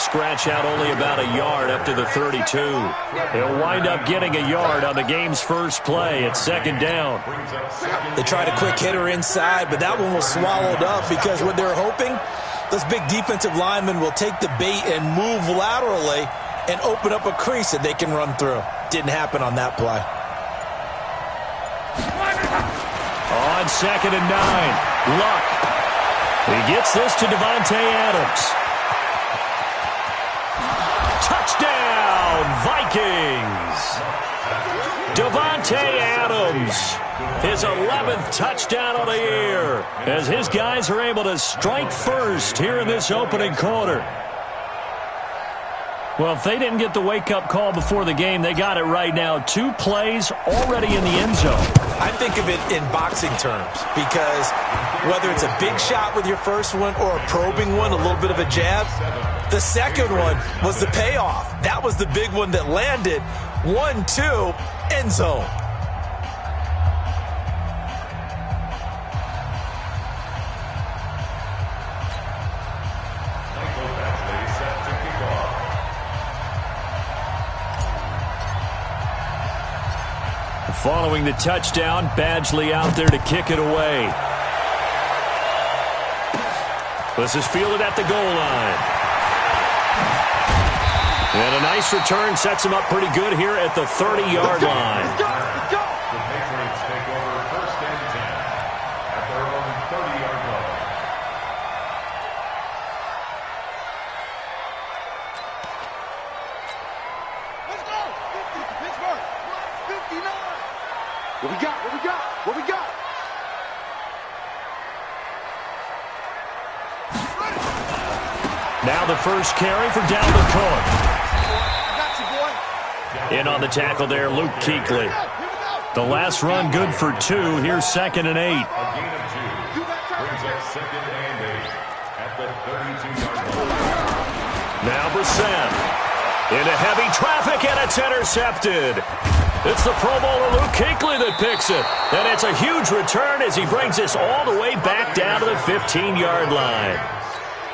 scratch out only about a yard up to the 32. He'll wind up getting a yard on the game's first play at second down. They tried a quick hitter inside, but that one was swallowed up because what they're hoping, those big defensive linemen will take the bait and move laterally and open up a crease that they can run through. Didn't happen on that play. On second and 9, Luck. He gets this to Davante Adams. Touchdown, Vikings! Davante Adams, his 11th touchdown of the year, as his guys are able to strike first here in this opening quarter. Well, if they didn't get the wake-up call before the game, they got it right now. 2 plays already in the end zone. I think of it in boxing terms because whether it's a big shot with your first one or a probing one, a little bit of a jab, the second one was the payoff. That was the big one that landed. 1-2, end zone. Following the touchdown, Badgley out there to kick it away. This is fielded at the goal line. And a nice return sets him up pretty good here at the 30-yard line. Let's go. The Patriots take over first and 10 at their own 30-yard line. Let's go. 50, Pittsburgh. 59. What we got? What we got? What we got? Now the first carry for Dalvin Cook. I got you, boy. In on the tackle there, Luke Kuechly. The last run good for 2. Here's second and 8. A gain of 2 brings up second and 8 at the 32-yard line. Now Brissett into heavy traffic, and it's intercepted. It's the Pro Bowler Luke Kuechly that picks it. And it's a huge return as he brings us all the way back down to the 15-yard line.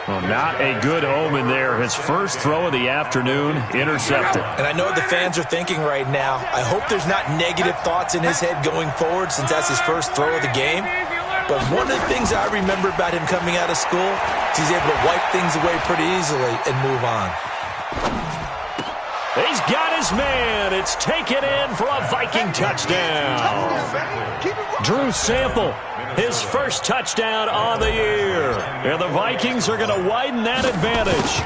Well, not a good omen there. His first throw of the afternoon, intercepted. And I know what the fans are thinking right now. I hope there's not negative thoughts in his head going forward since that's his first throw of the game. But one of the things I remember about him coming out of school is he's able to wipe things away pretty easily and move on. He's got his man. It's taken in for a Viking touchdown. Drew Sample, his first touchdown on the year. And the Vikings are going to widen that advantage.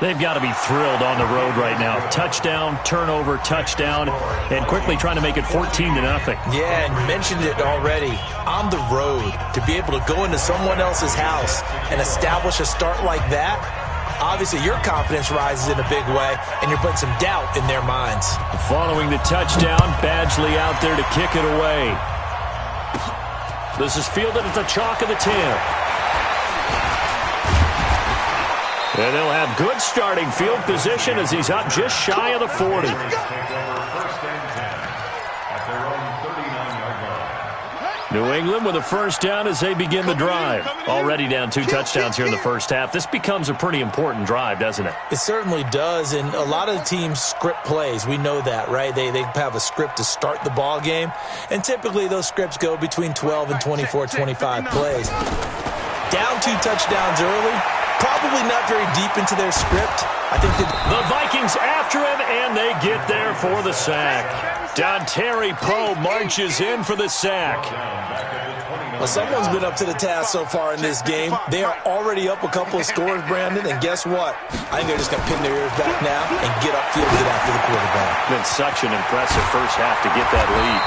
They've got to be thrilled on the road right now. Touchdown, turnover, touchdown, and quickly trying to make it 14-0. Yeah, and you mentioned it already. On the road, to be able to go into someone else's house and establish a start like that, obviously your confidence rises in a big way, and you're putting some doubt in their minds. Following the touchdown, Badgley out there to kick it away. This is fielded at the chalk of the 10. And they'll have good starting field position as he's up just shy of the 40. New England with a first down as they begin the drive. Already down 2 touchdowns here in the first half. This becomes a pretty important drive, doesn't it? It certainly does, and a lot of teams script plays. We know that, right? They have a script to start the ball game, and typically those scripts go between 12 and 24, 25 plays. Down 2 touchdowns early, probably not very deep into their script. I think that the Vikings after him, and they get there for the sack. Dontari Poe marches in for the sack. Well, someone's been up to the task so far in this game. They are already up a couple of scores, Brandon, and guess what? I think they're just going to pin their ears back now and get upfield and get after the quarterback. Been such an impressive first half to get that lead.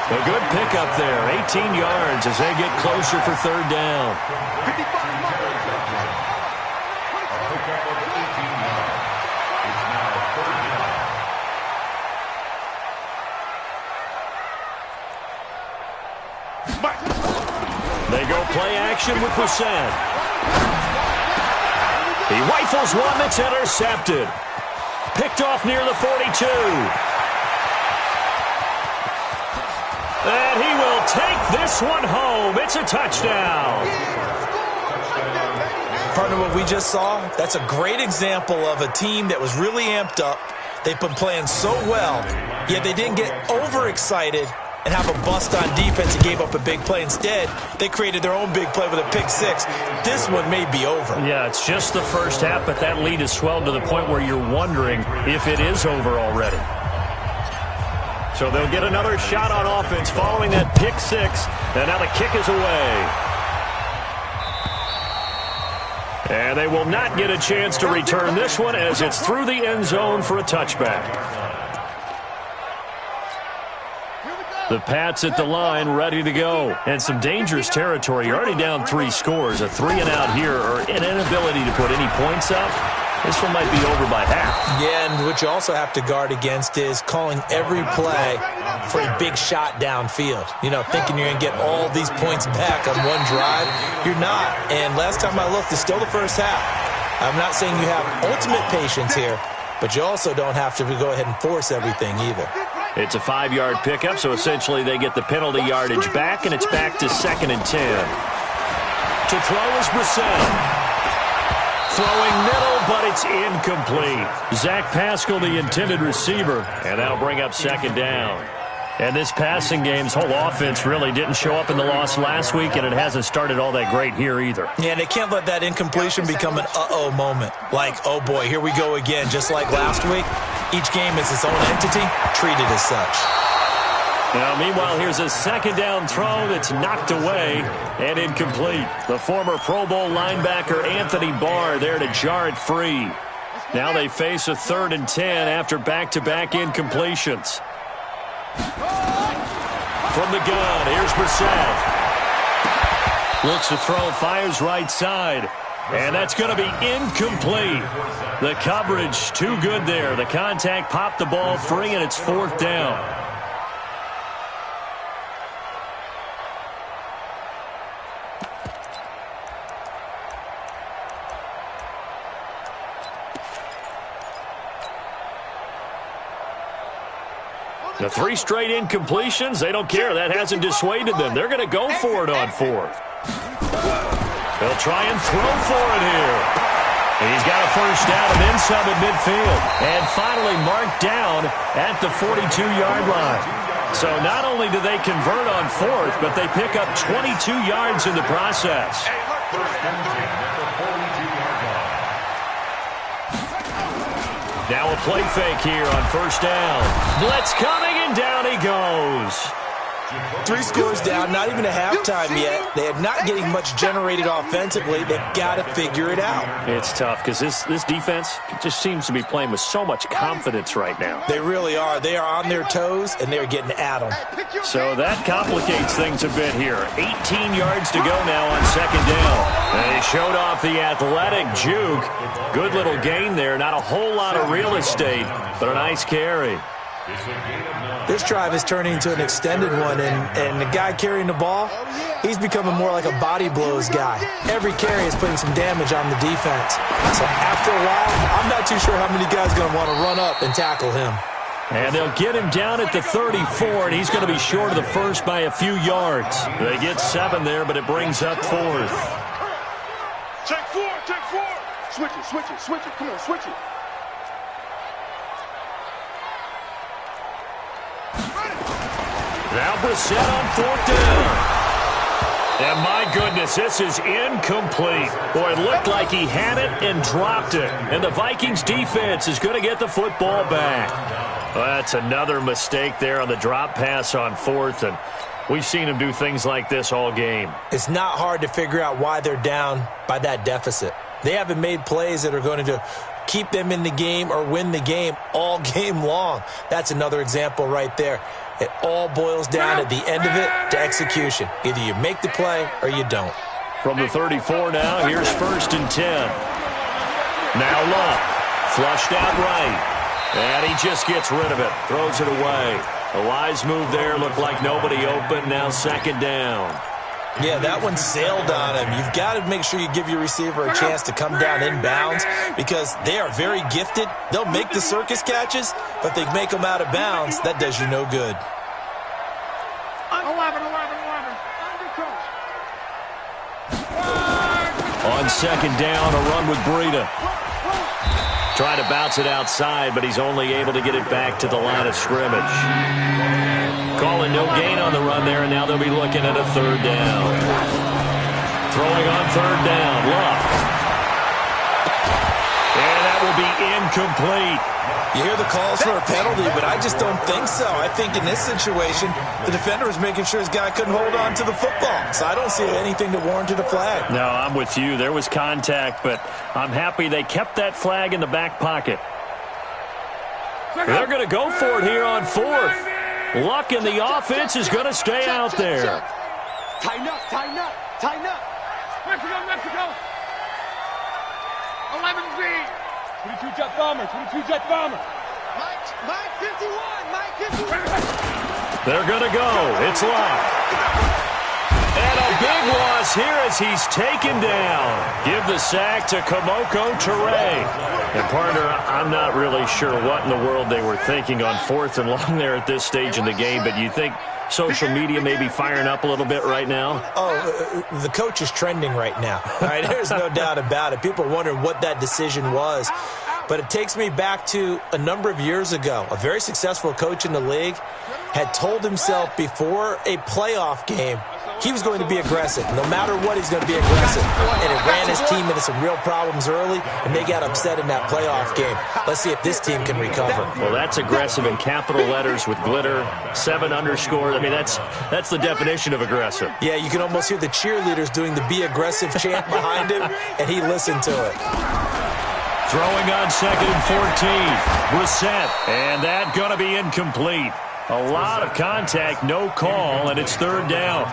A good pickup there, 18 yards as they get closer for third down. They go play action with Brissett. He rifles one that's intercepted. Picked off near the 42. And he will take this one home. It's a touchdown. Partner, what we just saw, that's a great example of a team that was really amped up. They've been playing so well, yet they didn't get overexcited and have a bust on defense and gave up a big play. Instead, they created their own big play with a pick six. This one may be over. Yeah, it's just the first half, but that lead has swelled to the point where you're wondering if it is over already. So they'll get another shot on offense following that pick six, and now the kick is away. And they will not get a chance to return this one as it's through the end zone for a touchback. The Pats at the line, ready to go. And some dangerous territory. You're already down 3 scores. A 3-and-out here, or an inability to put any points up. This one might be over by half. Yeah, and what you also have to guard against is calling every play for a big shot downfield. You know, thinking you're going to get all these points back on one drive. You're not. And last time I looked, it's still the first half. I'm not saying you have ultimate patience here, but you also don't have to go ahead and force everything either. It's a 5-yard pickup, so essentially they get the penalty yardage back, and it's back to 2nd and 10. To throw is Brissett. Throwing middle, but it's incomplete. Zach Pascal, the intended receiver, and that'll bring up 2nd down. And this passing game's whole offense really didn't show up in the loss last week, and it hasn't started all that great here either. Yeah, and they can't let that incompletion become an uh-oh moment. Like, oh boy, here we go again, just like last week. Each game is its own entity, treated as such. Now, meanwhile, here's a 2nd down throw that's knocked away and incomplete. The former Pro Bowl linebacker Anthony Barr there to jar it free. Now they face a 3rd and 10 after back-to-back incompletions. From the gun, here's Brissett. Looks to throw, fires right side. And that's going to be incomplete. The coverage too good there. The contact popped the ball free, and it's 4th down. The 3 straight incompletions, they don't care. That hasn't dissuaded them. They're going to go for it on 4th. They'll try and throw for it here. He's got a first down and then some at midfield. And finally marked down at the 42-yard line. So not only do they convert on 4th, but they pick up 22 yards in the process. Now a play fake here on 1st down. Blitz coming, and down he goes. 3 scores down, not even a halftime yet. They are not getting much generated offensively. They've got to figure it out. It's tough because this defense just seems to be playing with so much confidence right now. They really are. They are on their toes, and they're getting at them. So that complicates things a bit here. 18 yards to go now on 2nd down. And they showed off the athletic juke. Good little gain there. Not a whole lot of real estate, but a nice carry. This drive is turning into an extended one, and the guy carrying the ball, he's becoming more like a body blows guy. Every carry is putting some damage on the defense. So after a while, I'm not too sure how many guys are going to want to run up and tackle him. And they'll get him down at the 34, and he's going to be short of the first by a few yards. They get 7 there, but it brings up 4th. Take 4, take 4. Switch it, switch it, switch it. Come on, switch it. Now Brissett on 4th down. And my goodness, this is incomplete. Boy, it looked like he had it and dropped it. And the Vikings defense is going to get the football back. Well, that's another mistake there on the drop pass on 4th. And we've seen him do things like this all game. It's not hard to figure out why they're down by that deficit. They haven't made plays that are going to keep them in the game or win the game all game long. That's another example right there. It all boils down at the end of it to execution. Either you make the play or you don't. From the 34 now, here's 1st and 10. Now Luck, flushed out right. And he just gets rid of it, throws it away. A wise move there, looked like nobody open, now 2nd down. Yeah, that one sailed on him. You've got to make sure you give your receiver a chance to come down inbounds because they are very gifted. They'll make the circus catches, but if they make them out of bounds, that does you no good. 11. On On second down, a run with Breida. Trying to bounce it outside, but he's only able to get it back to the line of scrimmage. Calling no gain on the run there, and now they'll be looking at a third down. Throwing on third down, Luck. And that will be incomplete. You hear the calls for a penalty, but I just don't think so. I think in this situation, the defender was making sure his guy couldn't hold on to the football. So I don't see anything that warranted a flag. No, I'm with you. There was contact, but I'm happy they kept that flag in the back pocket. They're going to go for it here on fourth. Luck in the offense is going to stay out there. Tighten up, tighten up, tighten up. Mexico, Mexico. 11-3. 22 jet bomber, 22 jet bomber. Mike 51, Mike 51. They're going to go. It's Luck. And a big loss here as he's taken down. Give the sack to Kamoko Toure. And partner, I'm not really sure what in the world they were thinking on fourth and long there at this stage in the game, but you think social media may be firing up a little bit right now? Oh, the coach is trending right now. All right, there's no doubt about it. People wonder what that decision was. But it takes me back to a number of years ago. A very successful coach in the league had told himself before a playoff game he was going to be aggressive. No matter what, he's going to be aggressive. And it ran his team into some real problems early, and they got upset in that playoff game. Let's see if this team can recover. Well, that's aggressive in capital letters with glitter, 7 underscore. I mean, that's the definition of aggressive. Yeah, you can almost hear the cheerleaders doing the be aggressive chant behind him, and he listened to it. Throwing on second and 14. Brissett, and that going to be incomplete. A lot of contact, no call, and it's third down.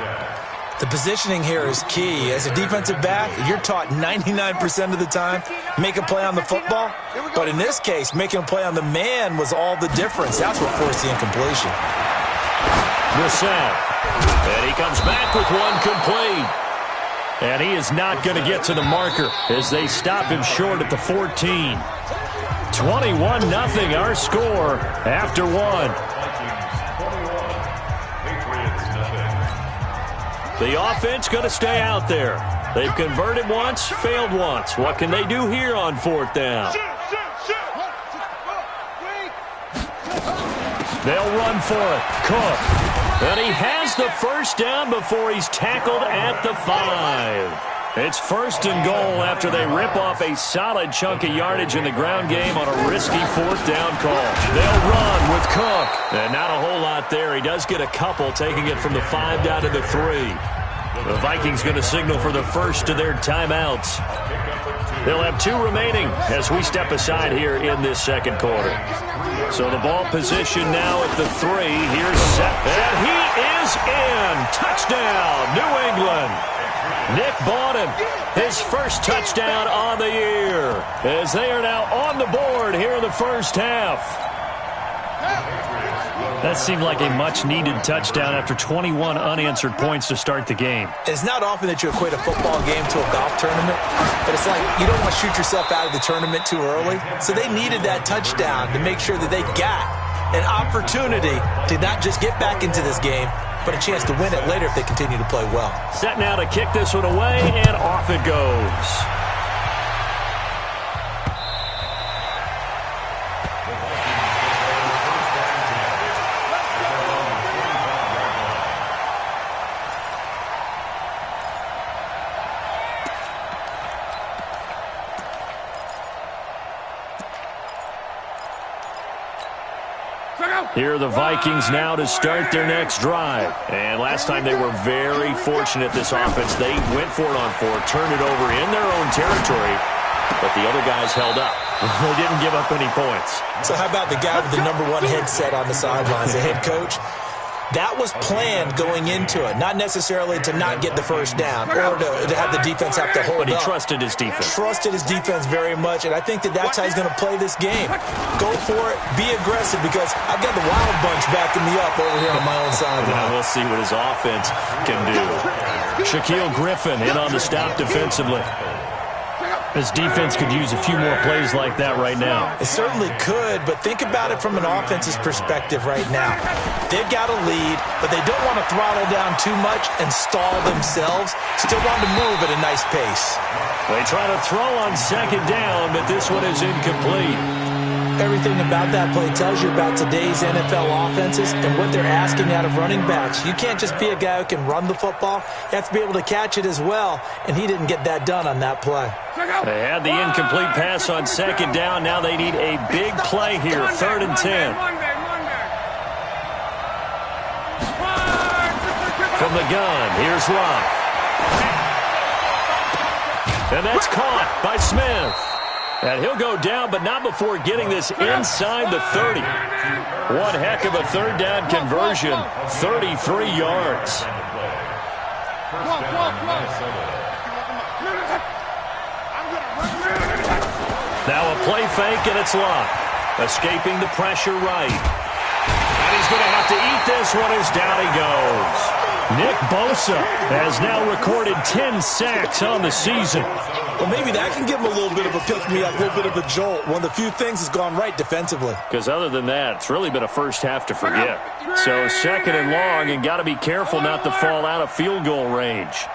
The positioning here is key. As a defensive back, you're taught 99% of the time, make a play on the football. But in this case, making a play on the man was all the difference. That's what forced the incompletion. Brissett, and he comes back with one complete. And he is not going to get to the marker as they stop him short at the 14. 21-0 our score after one. The offense going to stay out there. They've converted once, failed once. What can they do here on fourth down? They'll run for it. Cook. And he has the first down before he's tackled at the 5. It's first and goal after they rip off a solid chunk of yardage in the ground game on a risky fourth down call. They'll run with Cook. And not a whole lot there. He does get a couple, taking it from the 5 down to the 3. The Vikings going to signal for the first of their timeouts. They'll have 2 remaining as we step aside here in this second quarter. So the ball position now at the 3. Here's set. And he is in. Touchdown, New England. Nick Bawden, his first touchdown on the year, as they are now on the board here in the first half. That seemed like a much-needed touchdown after 21 unanswered points to start the game. It's not often that you equate a football game to a golf tournament, but it's like you don't want to shoot yourself out of the tournament too early. So they needed that touchdown to make sure that they got an opportunity to not just get back into this game, but a chance to win it later if they continue to play well. Set now to kick this one away, and off it goes. Here are the Vikings now to start their next drive. And last time they were very fortunate, this offense. They went for it on 4, turned it over in their own territory, but the other guys held up. They didn't give up any points. So how about the guy with the number 1 headset on the sidelines, the head coach? That was planned going into it, not necessarily to not get the first down or to have the defense have to hold up. But he trusted his defense. Trusted his defense very much, and I think that that's how he's going to play this game. Go for it, be aggressive, because I've got the wild bunch backing me up over here on my own sideline. Yeah, we'll see what his offense can do. Shaquille Griffin in on the stop defensively. This defense could use a few more plays like that right now. It certainly could, but think about it from an offense's perspective right now. They've got a lead, but they don't want to throttle down too much and stall themselves. Still want to move at a nice pace. They try to throw on second down, but this one is incomplete. Everything about that play tells you about today's NFL offenses and what they're asking out of running backs. You can't just be a guy who can run the football. You have to be able to catch it as well, and he didn't get that done on that play. They had the incomplete pass on second down. Now they need a big play here, 3rd and 10. From the gun, here's Locke. And that's caught by Smith. And he'll go down, but not before getting this inside the 30. One heck of a third down conversion, 33 yards. Now a play fake, and it's Locke. Escaping the pressure right. And he's going to have to eat this one as down he goes. Nick Bosa has now recorded 10 sacks on the season. Well, maybe that can give him a little bit of a pick-me-up, a little bit of a jolt. One of the few things has gone right defensively. Because other than that, it's really been a first half to forget. So 2nd and long, and got to be careful not to fall out of field goal range.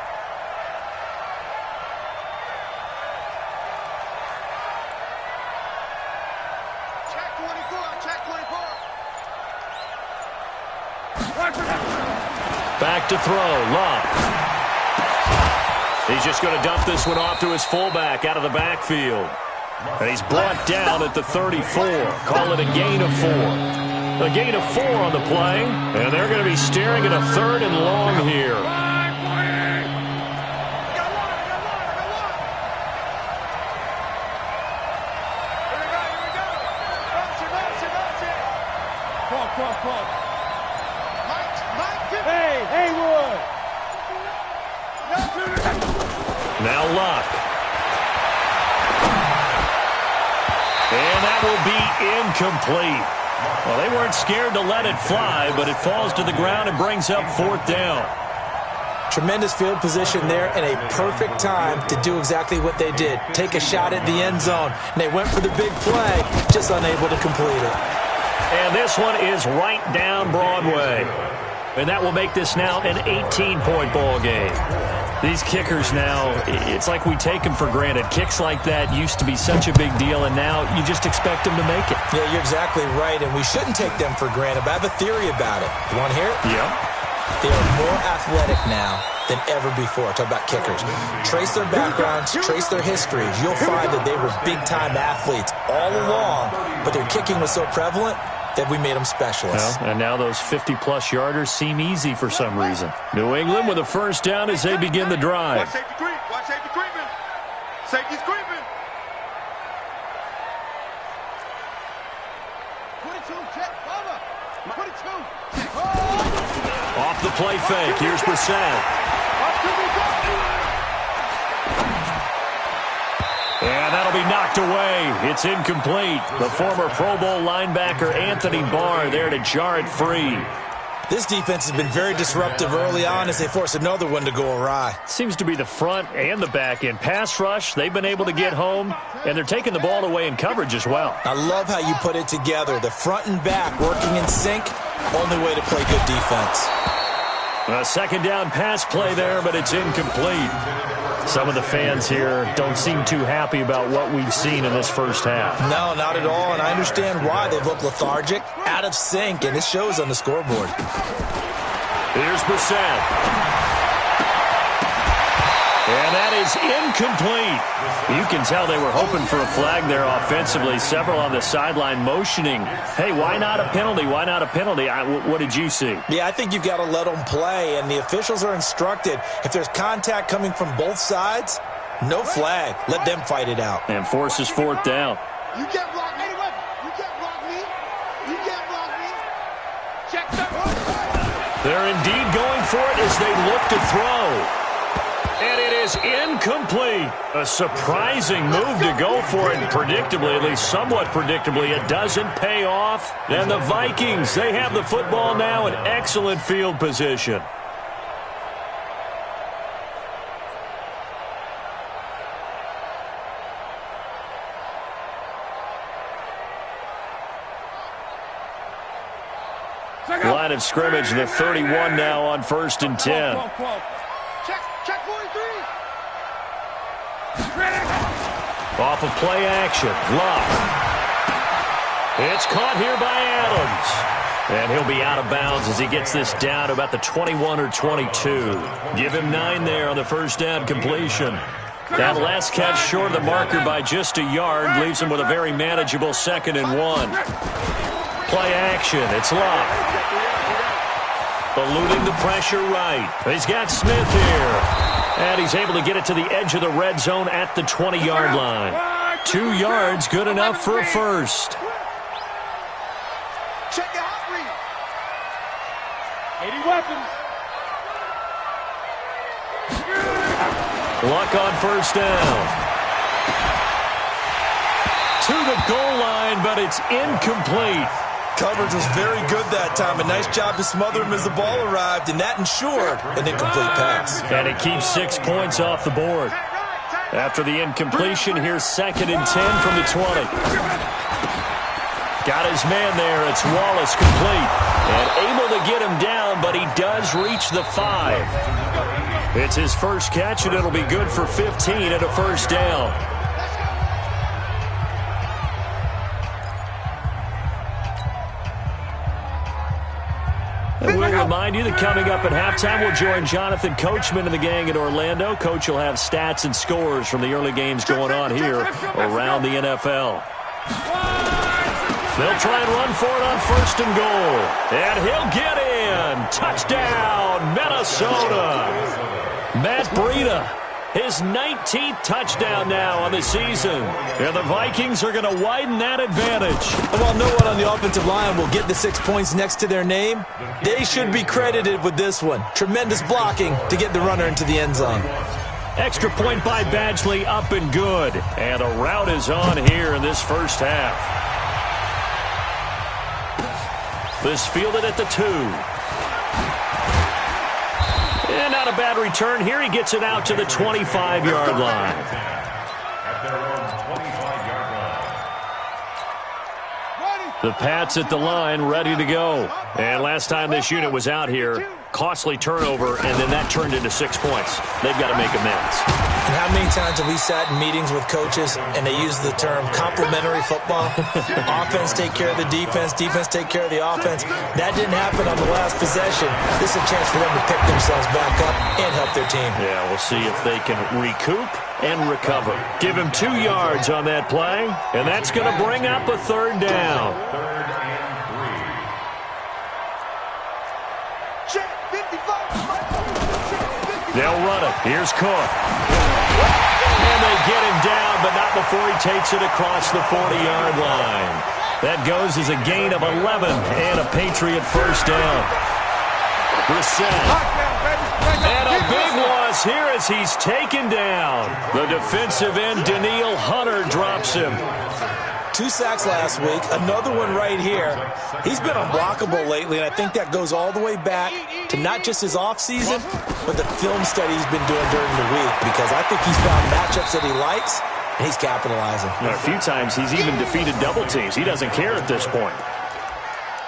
Check 24, check 24. Back to throw, Locke. He's just going to dump this one off to his fullback out of the backfield. And he's brought down at the 34. Call it a gain of 4. A gain of 4 on the play. And they're going to be staring at a 3rd and long here. Hey, Haywood. Now Locke. And that will be incomplete. Well, they weren't scared to let it fly, but it falls to the ground and brings up 4th down. Tremendous field position there and a perfect time to do exactly what they did. Take a shot at the end zone. And they went for the big play, just unable to complete it. And this one is right down Broadway. And that will make this now an 18-point ball game. These kickers now, it's like we take them for granted. Kicks like that used to be such a big deal, and now you just expect them to make it. Yeah, you're exactly right, and we shouldn't take them for granted, but I have a theory about it. You want to hear it? Yeah. They are more athletic now than ever before. Talk about kickers. Trace their backgrounds, trace their histories. You'll find that they were big-time athletes all along, but their kicking was so prevalent that we made them specialists. Well, and now those 50-plus yarders seem easy for some reason. New England with a first down as they begin the drive. Watch safety creep. Watch safety creeping. Safety's creeping. 22, check, Bubba. 22. Off the play fake. Here's Brissett. And that'll be knocked away. It's incomplete. The former Pro Bowl linebacker Anthony Barr there to jar it free. This defense has been very disruptive early on as they force another one to go awry. Seems to be the front and the back end. Pass rush, they've been able to get home, and they're taking the ball away in coverage as well. I love how you put it together. The front and back working in sync, only way to play good defense. A second down pass play there, but it's incomplete. Some of the fans here don't seem too happy about what we've seen in this first half. No, not at all, and I understand why. They've looked lethargic, out of sync, and it shows on the scoreboard. Here's Brissett. And that is incomplete. You can tell they were hoping for a flag there offensively. Several on the sideline motioning. Hey, why not a penalty? Why not a penalty? What did you see? Yeah, I think you've got to let them play, and the officials are instructed. If there's contact coming from both sides, no flag. Let them fight it out. And forces 4th down. You can't block me. You can't block me. You can't block me. Check that. They're indeed going for it as they look to throw. And it is incomplete. A surprising move to go for it. Predictably, at least somewhat predictably, it doesn't pay off. And the Vikings, they have the football now in excellent field position. Line of scrimmage, the 31 now on 1st and 10. Check 43. Off of play action. Luck. It's caught here by Adams. And he'll be out of bounds as he gets this down to about the 21 or 22. Give him 9 there on the first down completion. That last catch short of the marker by just a yard leaves him with a very manageable 2nd and 1. Play action. It's Luck. Eluding the pressure right. He's got Smith here. And he's able to get it to the edge of the red zone at the 20-yard line. 2 yards, good enough for a first. Check the hot read. 80 weapons. Luck on first down. To the goal line, but it's incomplete. Coverage was very good that time. A nice job to smother him as the ball arrived, and that ensured an incomplete pass. And it keeps 6 points off the board. After the incompletion, here's 2nd and 10 from the 20. Got his man there. It's Wallace complete. And able to get him down, but he does reach the 5. It's his first catch, and it'll be good for 15 and a first down. And we'll remind you that coming up at halftime, we'll join Jonathan Coachman and the gang in Orlando. Coach will have stats and scores from the early games going on here around the NFL. They'll try and run for it on 1st and goal. And he'll get in. Touchdown, Minnesota. Matt Breida, his 19th touchdown now on the season. And the Vikings are going to widen that advantage. And while no one on the offensive line will get the 6 points next to their name, they should be credited with this one. Tremendous blocking to get the runner into the end zone. Extra point by Badgley, up and good. And a route is on here in this first half. This fielded at the 2. And not a bad return here. He gets it out to the 25-yard line. At their own 25-yard line. The Pats at the line, ready to go. And last time this unit was out here, costly turnover, and then that turned into 6 points. They've got to make amends. And how many times have we sat in meetings with coaches and they use the term complementary football? Offense take care of the defense, defense take care of the offense. That didn't happen on the last possession. This is a chance for them to pick themselves back up and help their team. Yeah, we'll see if they can recoup and recover. Give him 2 yards on that play, and that's going to bring up a 3rd down. 3rd and 3. They'll run it. Here's Cook. And they get him down, but not before he takes it across the 40-yard line. That goes as a gain of 11 and a Patriot first down. Brissett. And a big loss here as he's taken down. The defensive end, Daniil Hunter, drops him. 2 sacks last week, another one right here. He's been unblockable lately, and I think that goes all the way back to not just his offseason, but the film study he's been doing during the week, because I think he's found matchups that he likes, and he's capitalizing. A few times he's even defeated double teams. He doesn't care at this point.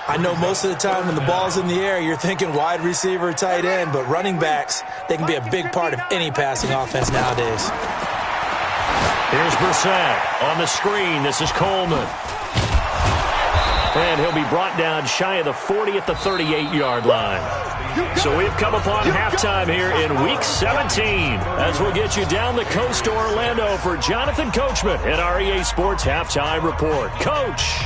I know most of the time when the ball's in the air, you're thinking wide receiver, tight end, but running backs, they can be a big part of any passing offense nowadays. Here's Brissett on the screen. This is Coleman. And he'll be brought down shy of the 40 at the 38-yard line. So we've come upon halftime here in Week 17 as we'll get you down the coast to Orlando for Jonathan Coachman at our EA Sports Halftime Report. Coach.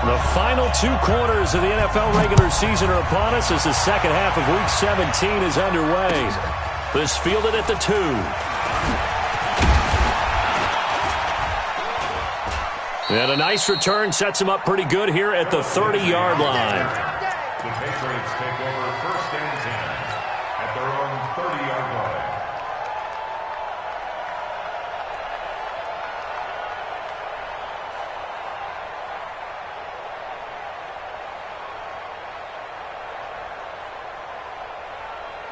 The final 2 quarters of the NFL regular season are upon us as the second half of Week 17 is underway. This fielded at the 2. And a nice return sets him up pretty good here at the 30-yard line. The Patriots take over 1st and 10 at their own 30-yard line.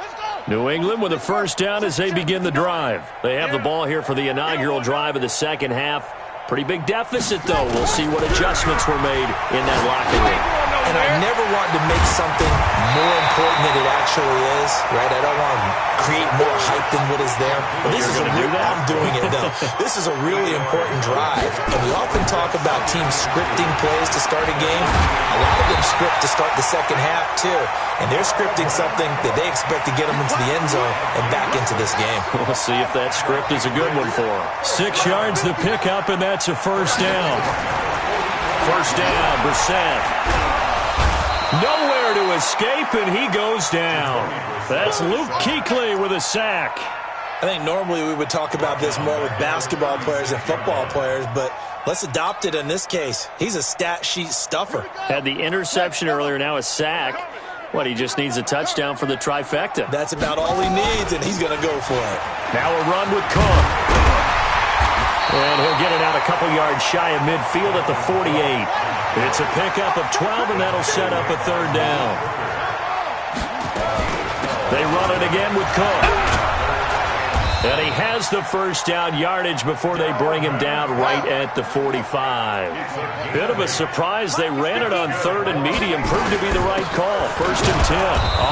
Let's go. New England with a first down as they begin the drive. They have the ball here for the inaugural drive of the second half. Pretty big deficit, though. We'll see what adjustments were made in that locker room. And I never want to make something more important than it actually is, right? I don't want to create more hype than what is there. But this is I'm doing it, though. This is a really important drive. And we often talk about teams scripting plays to start a game. A lot of them script to start the second half, too. And they're scripting something that they expect to get them into the end zone and back into this game. We'll see if that script is a good one for them. 6 yards the pickup, and that's a first down. First down, Brissett. Nowhere to escape, and he goes down. That's Luke Kuechly with a sack. I think normally we would talk about this more with basketball players and football players, but let's adopt it in this case. He's a stat sheet stuffer. Had the interception earlier, now a sack. What, he just needs a touchdown for the trifecta. That's about all he needs, and he's going to go for it. Now a run with Cook. And he'll get it out a couple yards shy of midfield at the 48. It's a pickup of 12, and that'll set up a third down. They run it again with Cook. And he has the first down yardage before they bring him down right at the 45. Bit of a surprise. They ran it on third and medium. Proved to be the right call. First and 10.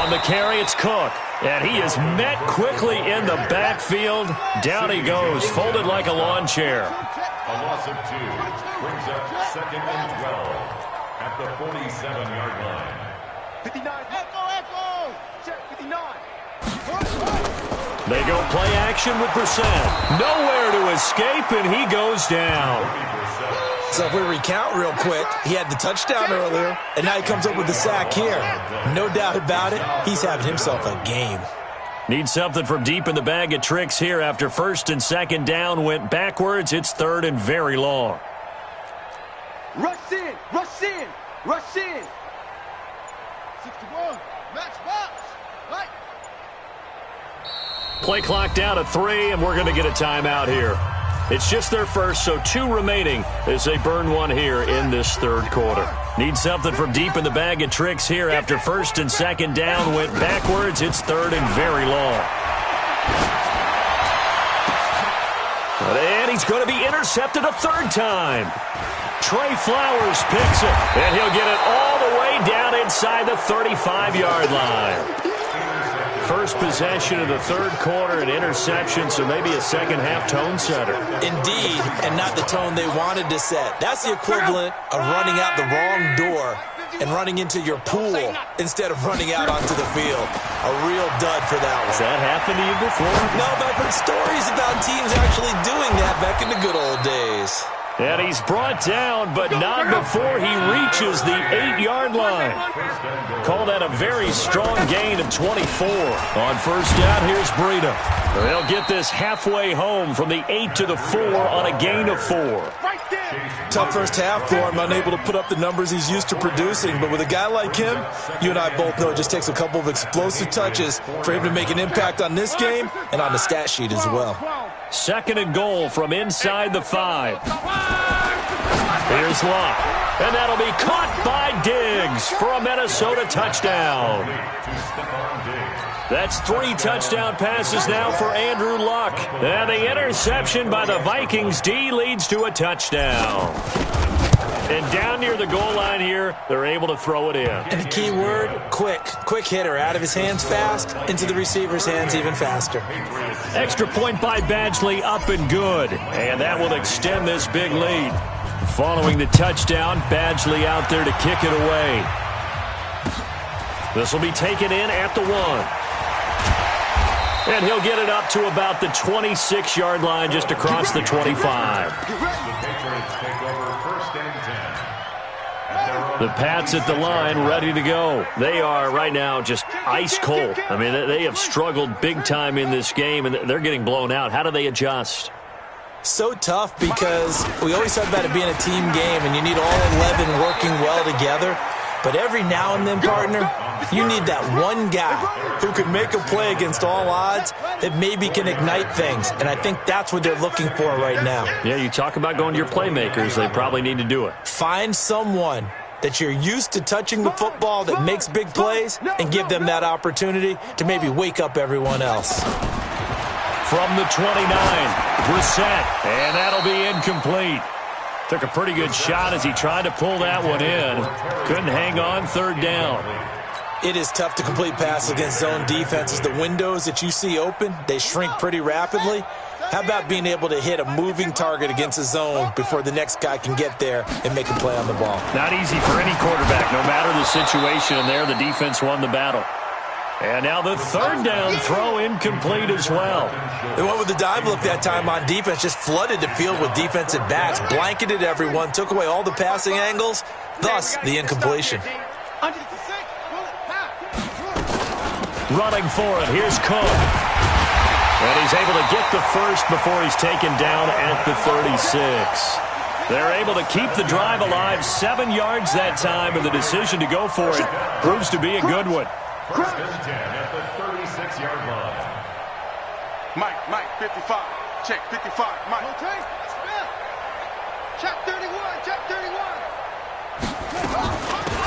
On the carry, it's Cook. And he is met quickly in the backfield. Down he goes, folded like a lawn chair. A loss of 2 brings up second and 12 at the 47-yard line. 59. Echo. Check 59. They go play action with Brissett. Nowhere to escape, and he goes down. So if we recount real quick, he had the touchdown earlier, and now he comes up with the sack here. No doubt about it, he's having himself a game. Need something from deep in the bag of tricks here after first and second down went backwards. It's third and very long. Rush in. 61. Max box. Right. Play clock down to 3, and we're going to get a timeout here. It's just their first, so 2 remaining as they burn one here in this third quarter. Need something from deep in the bag of tricks here after first and second down went backwards. It's third and very long. And he's going to be intercepted a third time. Trey Flowers picks it, and he'll get it all the way down inside the 35-yard line. First possession of the third quarter, an interception, so maybe a second-half tone setter. Indeed, and not the tone they wanted to set. That's the equivalent of running out the wrong door and running into your pool instead of running out onto the field. A real dud for that one. Has that happened to you before? No, but I've heard stories about teams actually doing that back in the good old days. And he's brought down, but not before he reaches the 8-yard line. Call that a very strong gain of 24. On first down, here's Breida. They'll get this halfway home from the 8 to the 4 on a gain of 4. Tough first half for him, unable to put up the numbers he's used to producing. But with a guy like him, you and I both know it just takes a couple of explosive touches for him to make an impact on this game and on the stat sheet as well. Second and goal from inside the 5. Here's Luck. And that'll be caught by Diggs for a Minnesota touchdown. That's 3 touchdown passes now for Andrew Luck. And the interception by the Vikings D leads to a touchdown. And down near the goal line here, they're able to throw it in. And the key word, quick. Quick hitter. Out of his hands fast, into the receiver's hands even faster. Extra point by Badgley, up and good. And that will extend this big lead. Following the touchdown, Badgley out there to kick it away. This will be taken in at the 1. And he'll get it up to about the 26-yard line just across the 25. The Pats at the line, ready to go. They are right now just ice cold. I mean, they have struggled big time in this game, and they're getting blown out. How do they adjust? So tough because we always talk about it being a team game, and you need all 11 working well together. But every now and then, partner, you need that one guy who can make a play against all odds that maybe can ignite things. And I think that's what they're looking for right now. Yeah, you talk about going to your playmakers. They probably need to do it. Find someone that you're used to touching the football that makes big plays and give them that opportunity to maybe wake up everyone else. From the 29, Brissett, and that'll be incomplete. Took a pretty good shot as he tried to pull that one in. Couldn't hang on, third down. It is tough to complete passes against zone defenses. The windows that you see open, they shrink pretty rapidly. How about being able to hit a moving target against a zone before the next guy can get there and make a play on the ball? Not easy for any quarterback, no matter the situation. And there, the defense won the battle. And now the third down throw incomplete as well. They went with the dive look that time on defense, just flooded the field with defensive backs, blanketed everyone, took away all the passing angles, thus the incompletion. Running for it, here's Cook. And he's able to get the first before he's taken down at the 36. They're able to keep the drive alive, 7 yards that time, and the decision to go for it proves to be a good one. First and 10 at the 36-yard line. Mike, 55. Check, 55. Mike. Okay, spell. Check 31, check 31.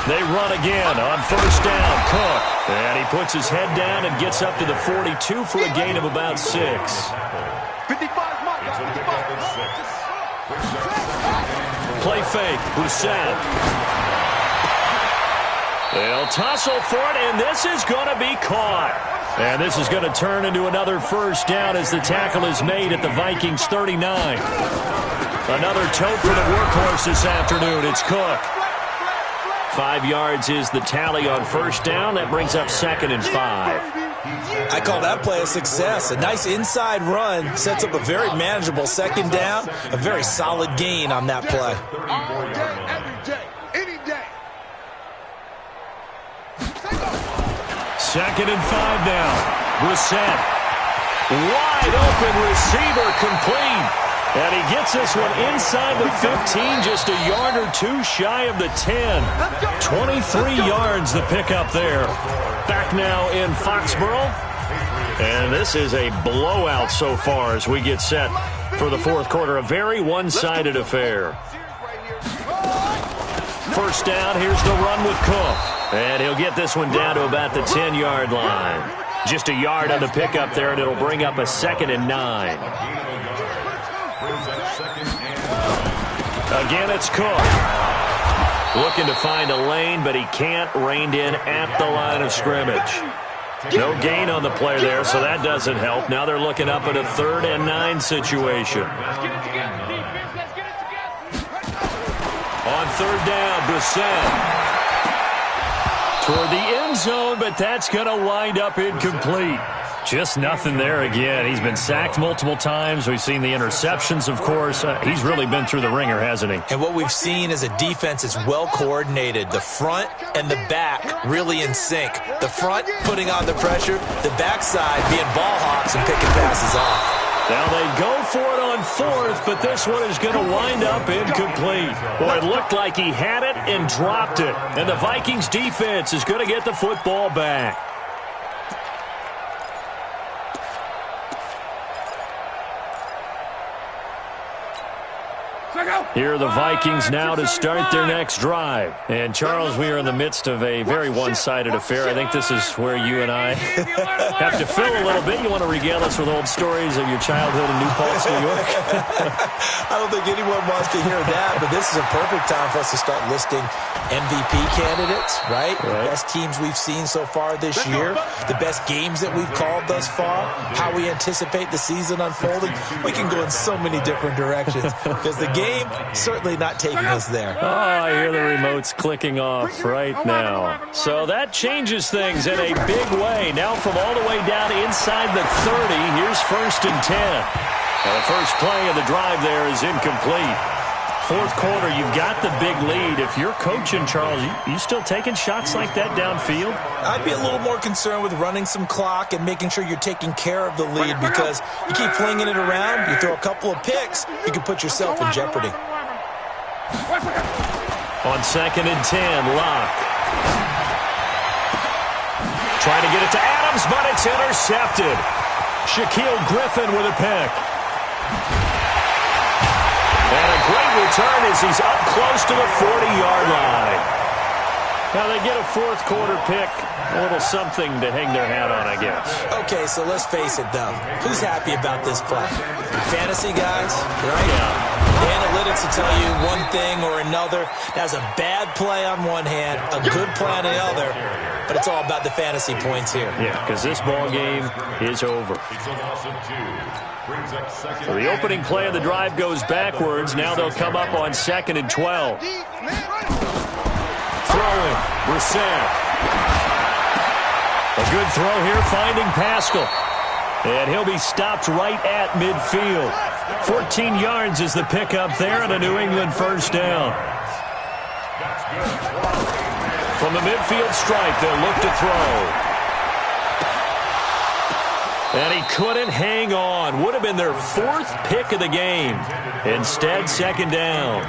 They run again on first down. Cook. And he puts his head down and gets up to the 42 for a gain of about 6. 55, Mike. It's a pickup of 6. Play fake. Brissett. They'll tussle for it, and this is going to be caught. And this is going to turn into another first down as the tackle is made at the Vikings 39. Another tote for the workhorse this afternoon. It's Cook. 5 yards is the tally on first down. That brings up 2nd and 5. I call that play a success. A nice inside run sets up a very manageable second down. A very solid gain on that play. All day, every day, any day. 2nd and 5 now. Brissett. Wide open receiver complete. And he gets this one inside the 15, just a yard or two shy of the 10. 23 yards the pickup there. Back now in Foxborough. And this is a blowout so far as we get set for the fourth quarter. A very one-sided affair. First down, here's the run with Cook. And he'll get this one down to about the 10-yard line. Just a yard on the pickup there, and it'll bring up a 2nd and 9. Again, it's Cook. Looking to find a lane, but he can't. Reined in at the line of scrimmage. No gain on the play there, so that doesn't help. Now they're looking up at a 3rd and 9 situation. On third down, Brissett. Toward the end zone, but that's going to wind up incomplete. Just nothing there again. He's been sacked multiple times. We've seen the interceptions, of course. He's really been through the ringer, hasn't he? And what we've seen is a defense that's well coordinated. The front and the back really in sync. The front putting on the pressure, the backside being ball hawks and picking passes off. Now they go for it on 4th, but this one is going to wind up incomplete. Boy, it looked like he had it and dropped it. And the Vikings defense is going to get the football back. Here are the Vikings now to start their next drive. And, Charles, we are in the midst of a very one-sided affair. I think this is where you and I have to fill a little bit. You want to regale us with old stories of your childhood in New Paltz, New York? I don't think anyone wants to hear that, but this is a perfect time for us to start listing MVP candidates, right? The best teams we've seen so far this year, the best games that we've called thus far, how we anticipate the season unfolding. We can go in so many different directions because the game certainly not taking us there. Oh, I hear the remotes clicking off right now. So that changes things in a big way. Now from all the way down inside the 30, here's 1st and 10. Now the first play of the drive there is incomplete. Fourth quarter, you've got the big lead. If you're coaching, Charles, you still taking shots like that downfield? I'd be a little more concerned with running some clock and making sure you're taking care of the lead because you keep flinging it around, you throw a couple of picks, you can put yourself in jeopardy. On 2nd and 10, Locke. Trying to get it to Adams, but it's intercepted. Shaquille Griffin with a pick. And a great return as he's up close to the 40-yard line. Now they get a fourth quarter pick, a little something to hang their hat on, I guess. Okay, so let's face it, though. Who's happy about this play? Fantasy guys, right? Yeah. The analytics will tell you one thing or another. That's a bad play on one hand, a good play on the other, but it's all about the fantasy points here. Yeah, because this ball game is over. So the opening play of the drive goes backwards. Now they'll come up on 2nd and 12. Throwing, Brissett. A good throw here, finding Pascal. And he'll be stopped right at midfield. 14 yards is the pickup there and a New England first down. From the midfield stripe, they'll look to throw. And he couldn't hang on. Would have been their 4th pick of the game. Instead, 2nd down.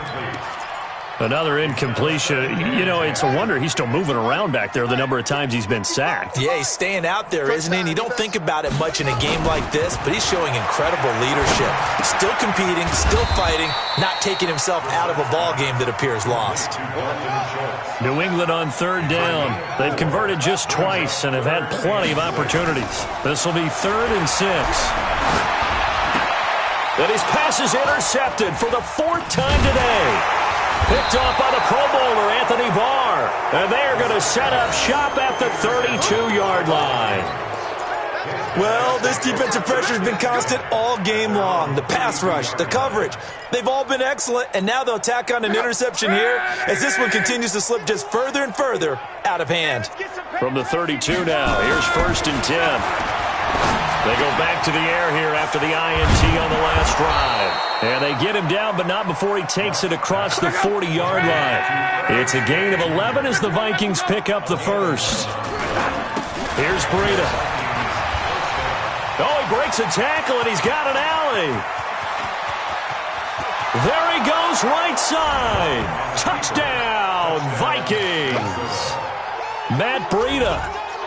Another incompletion. You know, it's a wonder he's still moving around back there the number of times he's been sacked. Yeah, he's staying out there, isn't he? And you don't think about it much in a game like this, but he's showing incredible leadership. Still competing, still fighting, not taking himself out of a ball game that appears lost. New England on 3rd down. They've converted just twice and have had plenty of opportunities. This will be 3rd and 6. And his pass is intercepted for the 4th time today. Picked off by the Pro Bowler, Anthony Barr. And they are going to set up shop at the 32-yard line. Well, this defensive pressure has been constant all game long. The pass rush, the coverage, they've all been excellent, and now they'll tack on an interception here as this one continues to slip just further and further out of hand. From the 32 now, here's 1st and 10. They go back to the air here after the INT on the last drive. And they get him down, but not before he takes it across the 40-yard line. It's a gain of 11 as the Vikings pick up the first. Here's Breida. Oh, he breaks a tackle, and he's got an alley. There he goes, right side. Touchdown, Vikings. Matt Breida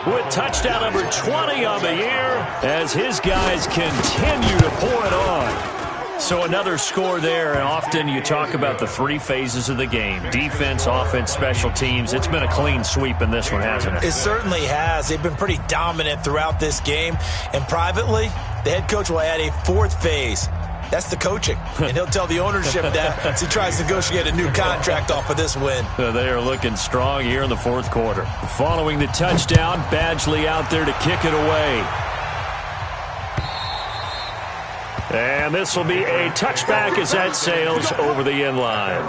with touchdown number 20 on the year as his guys continue to pour it on. So another score there, and often you talk about the 3 phases of the game. Defense, offense, special teams. It's been a clean sweep in this one, hasn't it? It certainly has. They've been pretty dominant throughout this game. And privately, the head coach will add a 4th phase. That's the coaching. And he'll tell the ownership that as he tries to negotiate a new contract off of this win. They are looking strong here in the 4th quarter. Following the touchdown, Badgley out there to kick it away. And this will be a touchback as that sails over the end line.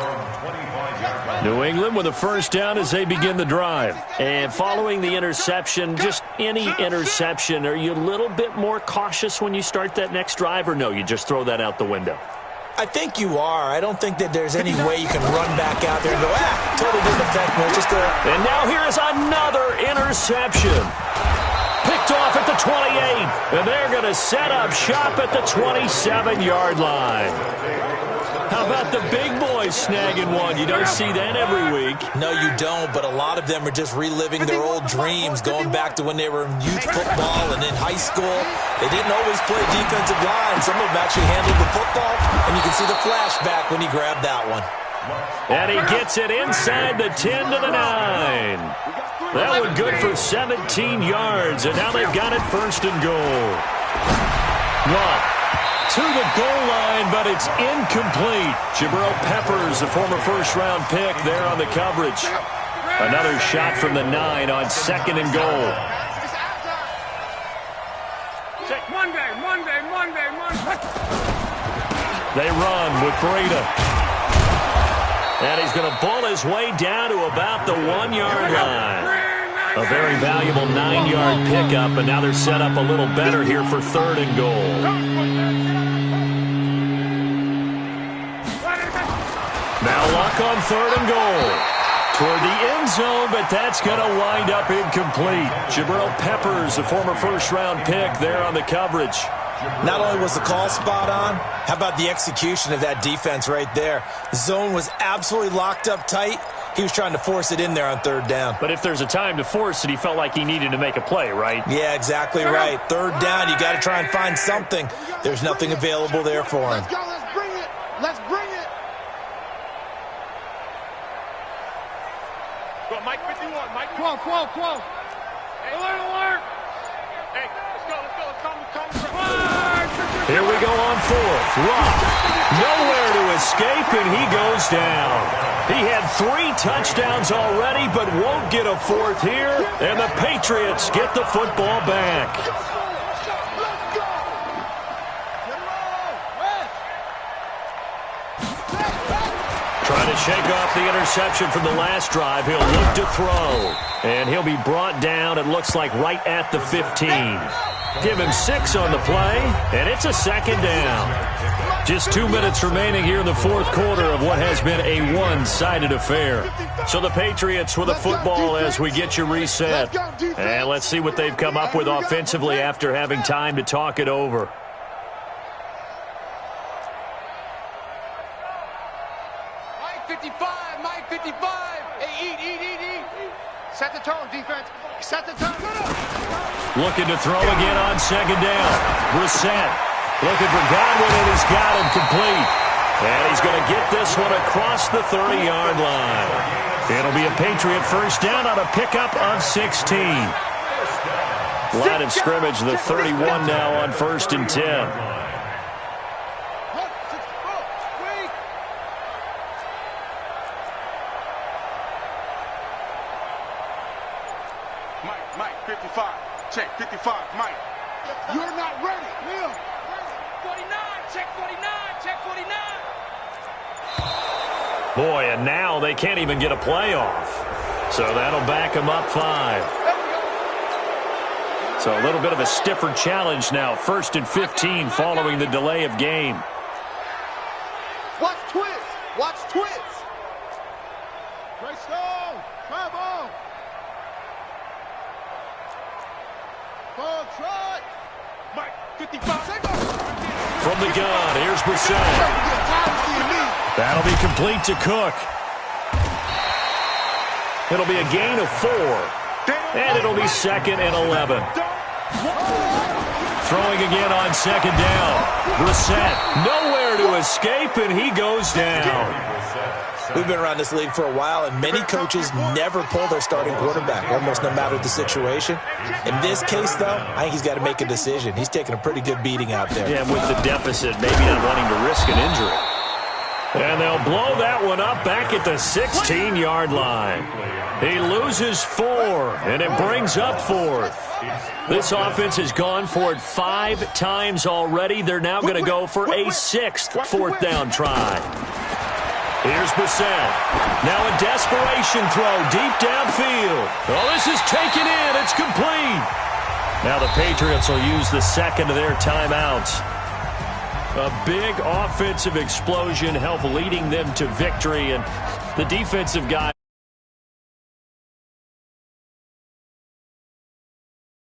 New England with a first down as they begin the drive. And following the interception, just any interception, are you a little bit more cautious when you start that next drive, or no, you just throw that out the window? I think you are. I don't think that there's any way you can run back out there and go, totally didn't affect me. Just And now here is another interception. Picked off at the 28, and they're going to set up shop at the 27-yard line. How about the big boys snagging one? You don't see that every week. No, you don't, but a lot of them are just reliving their old dreams, going back to when they were in youth football and in high school. They didn't always play defensive line. Some of them actually handled the football, and you can see the flashback when he grabbed that one. And he gets it inside the 10 to the 9. That one good for 17 yards, and now they've got it 1st and goal. To the goal line, but it's incomplete. Jabril Peppers, a former first-round pick, there on the coverage. Another shot from the 9 on 2nd and goal. Monday. They run with Breida. And he's going to bull his way down to about the 1-yard line. A very valuable 9-yard pickup, and now they're set up a little better here for 3rd and goal. Now Luck on 3rd and goal. Toward the end zone, but that's going to wind up incomplete. Jabril Peppers, a former first-round pick, there on the coverage. Not only was the call spot on, how about the execution of that defense right there? The zone was absolutely locked up tight. He was trying to force it in there on 3rd down. But if there's a time to force it, he felt like he needed to make a play, right? Yeah, exactly right. 3rd down, you got to try and find something. There's nothing available there for him. Let's go, let's bring it. Let's bring it. Go, Mike 51. Hey, alert! Hey, let's go. Here we go on fourth. Rock. Nowhere to escape, and he goes down. He had 3 touchdowns already, but won't get a fourth here, and the Patriots get the football back. Trying to shake off the interception from the last drive. He'll look to throw, and he'll be brought down, it looks like, right at the 15. Give him 6 on the play, and it's a second down. Just 2 minutes remaining here in the fourth quarter of what has been a one-sided affair. So the Patriots with the football as we get you reset. And let's see what they've come up with offensively after having time to talk it over. Mike 55. Hey, eat. Set the tone, defense. Set the tone. Looking to throw again on second down. Brissett looking for Godwin, and he's got him complete. And he's going to get this one across the 30-yard line. It'll be a Patriot first down on a pickup of 16. Line of scrimmage, the 31 now on 1st and 10. Mike 55. Check 55. Mike. You're not ready. Will. 49. Check 49. Check 49. Boy, and now they can't even get a play off. So that'll back them up 5. So a little bit of a stiffer challenge now. 1st and 15 following the delay of game. Watch twist. Trey Stone. Travel. Try. Mike 55. From the gun, here's Brissett. That'll be complete to Cook. It'll be a gain of 4. And it'll be 2nd and 11. Throwing again on second down. Brissett nowhere to escape, and he goes down. We've been around this league for a while, and many coaches never pull their starting quarterback, almost no matter the situation. In this case, though, I think he's got to make a decision. He's taking a pretty good beating out there. Yeah, with the deficit, maybe not wanting to risk an injury. And they'll blow that one up back at the 16-yard line. He loses 4, and it brings up 4th. This offense has gone for it 5 times already. They're now going to go for a 6th 4th down try. Here's Brissett. Now a desperation throw deep downfield. Oh, this is taken in. It's complete. Now the Patriots will use the second of their timeouts. A big offensive explosion helped leading them to victory, and the defensive guy